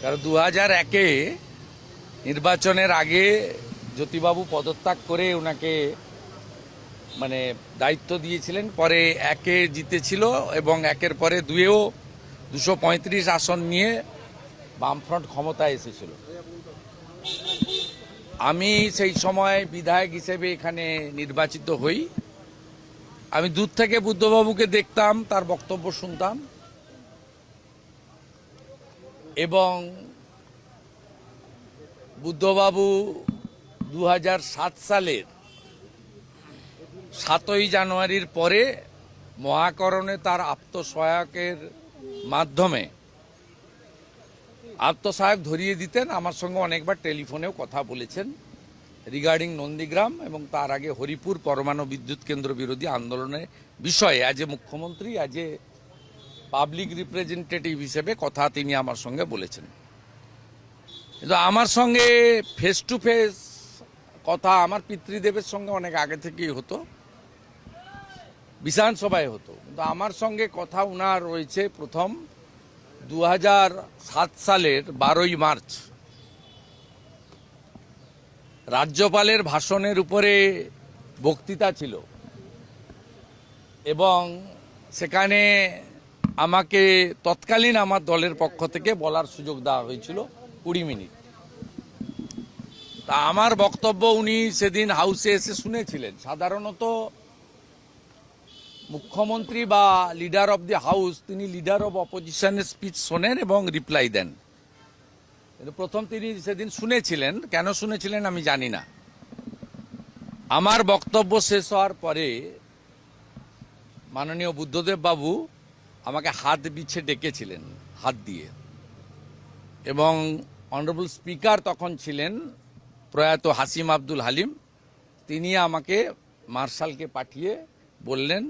কারণ 2001-এ নির্বাচনের আগে জ্যোতিবাবু পদত্যাগ করে ওনাকে দায়িত্ব দিয়েছিলেন। পরে একে জিতেছিল এবং একের পরে দুয়েও 235 আসন নিয়ে বামফ্রন্ট ক্ষমতায় এসেছিল। আমি সেই সময় বিধায়ক হিসেবে এখানে নির্বাচিত হই। আমি দূর থেকে বুদ্ধবাবুকে দেখতাম, তার বক্তব্য শুনতাম এবং বুদ্ধবাবু 2007 সালের 7ই জানুয়ারির পরে মহাকরণে তার আত্মসহায়কের মাধ্যমে আত্মসহায়ক ধরিয়ে দিতেন। আমার সঙ্গে অনেকবার টেলিফোনেও কথা বলেছেন রিগার্ডিং নন্দীগ্রাম এবং তার আগে হরিপুর পরমাণু বিদ্যুৎ কেন্দ্র বিরোধী আন্দোলনের বিষয়ে অ্যাজ এ মুখ্যমন্ত্রী, অ্যাজ এ পাবলিক রিপ্রেজেন্টেটিভ হিসেবে কথা তিনি আমার সঙ্গে বলেছেন। কিন্তু আমার সঙ্গে ফেস টু ফেস কথা আমার পিতৃদেবের সঙ্গে অনেক আগে থেকেই হতো, বিধানসভায় হতো। কিন্তু আমার সঙ্গে কথা উনার রয়েছে প্রথম 2007 সালের 12ই মার্চ রাজ্যপালের ভাষণের উপরে বক্তৃতা ছিল এবং সেখানে আমাকে তৎকালীন আমার দলের পক্ষ থেকে বলার সুযোগ দেওয়া হয়েছিল 20 মিনিট। তা আমার বক্তব্য উনি সেদিন হাউসে এসে শুনেছিলেন। সাধারণত মুখ্যমন্ত্রী বা লিডার অব দি হাউস তিনি লিডার অব অপোজিশনের স্পিচ শোনেন এবং রিপ্লাই দেন। কিন্তু প্রথম তিনি সেদিন শুনেছিলেন, কেন শুনেছিলেন আমি জানি না। আমার বক্তব্য শেষ হওয়ার পরে মাননীয় বুদ্ধদেব বাবু আমাকে হাত বিছে ডেকেছিলেন, হাত দিয়ে। এবং অনারেবল স্পিকার তখন ছিলেন প্রয়াত হাসিম আব্দুল হালিম। তিনি আমাকে মার্শালকে পাঠিয়ে বললেন,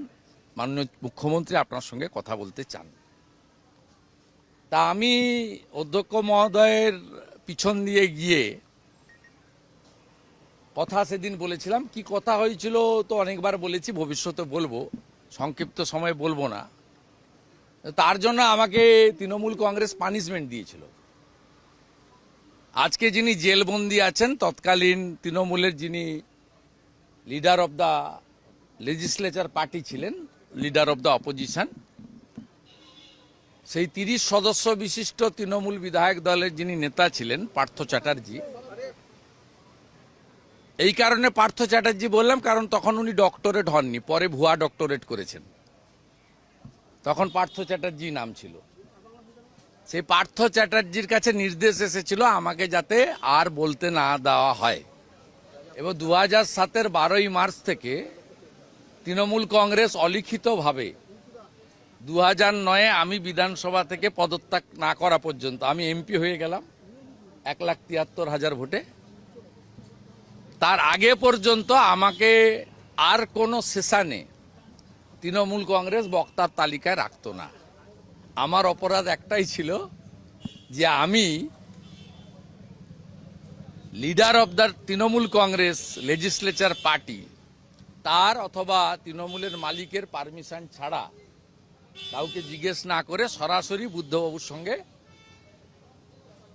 মাননীয় মুখ্যমন্ত্রী আপনার সঙ্গে কথা বলতে চান। তা আমি অধ্যক্ষ মহোদয়ের পিছন দিয়ে গিয়ে কথা সেদিন বলেছিলাম। কি কথা হয়েছিল তো অনেকবার বলেছি, ভবিষ্যতে বলবো, সংক্ষিপ্ত সময়ে বলবো না। তার জন্য আমাকে তৃণমূল কংগ্রেস পানিশমেন্ট দিয়েছিল। আজকে যিনি জেলবন্দি আছেন তৎকালীন তৃণমূলের যিনি leader of the legislature party ছিলেন, লিডার অব দ্য অপোজিশন, সেই 30 সদস্য বিশিষ্ট তৃণমূল বিধায়ক দলের যিনি নেতা ছিলেন পার্থ চ্যাটার্জি। এই কারণে পার্থ চ্যাটার্জি বললাম কারণ তখন উনি ডক্টরেট হননি, পরে ভুয়া ডক্টরেট করেছেন। তখন পার্থ চ্যাটার্জি নাম ছিল। সেই পার্থ চ্যাটার্জির কাছে নির্দেশ এসেছিল আমাকে যাতে আর বলতে না দেওয়া হয়। এবং 2007-এর 12ই মার্চ থেকে তৃণমূল কংগ্রেস অলিখিতভাবে 2009-এ আমি বিধানসভা থেকে পদত্যাগ না করা পর্যন্ত, আমি এমপি হয়ে গেলাম 1,73,000 ভোটে, তার আগে পর্যন্ত আমাকে আর কোনো সেশনে তৃণমূল কংগ্রেস বক্তার তালিকায় রাখত না। আমার অপরাধ একটাই ছিল যে আমি leader of the Trinamool Congress legislature party তার অথবা তৃণমূলের মালিকের পারমিশন ছাড়া কাউকে জিজ্ঞেস না করে সরাসরি বুদ্ধবাবুর সঙ্গে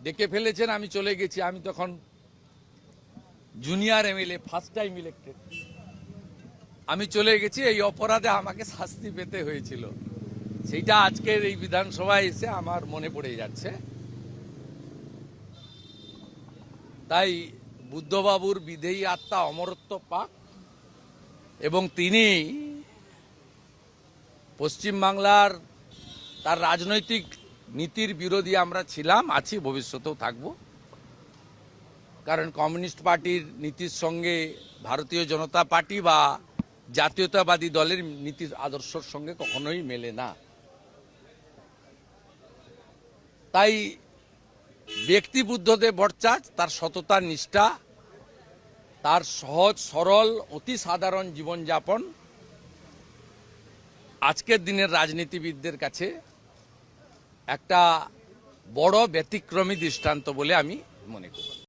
ডেকে ফেলেছেন। আমি চলে গেছি। আমি তখন junior MLA, first time elected. আমি চলে গেছি। এই অপরাধে আমাকে শাস্তি পেতে হয়েছিল। সেইটা আজকের এই বিধানসভায় এসে আমার মনে পড়ে যাচ্ছে। তাই বুদ্ধবাবুর বিদেয়ী আত্মা অমরত্ব পাক এবং তিনি পশ্চিমবাংলার তার রাজনৈতিক নীতির বিরোধী আমরা ছিলাম, আছি, ভবিষ্যতেও থাকব। কারণ কমিউনিস্ট পার্টির নীতির সঙ্গে ভারতীয় জনতা পার্টি বা জাতীয়তাবাদী দলের নীতির আদর্শের সঙ্গে কখনোই মেলে না। তাই ব্যক্তি বুদ্ধদেব ভট্টাচার্য তার সততা, নিষ্ঠা, তার সহজ সরল অতি সাধারণ জীবনযাপন আজকের দিনের রাজনীতিবিদদের কাছে একটা বড় ব্যতিক্রমী দৃষ্টান্ত বলে আমি মনে করি।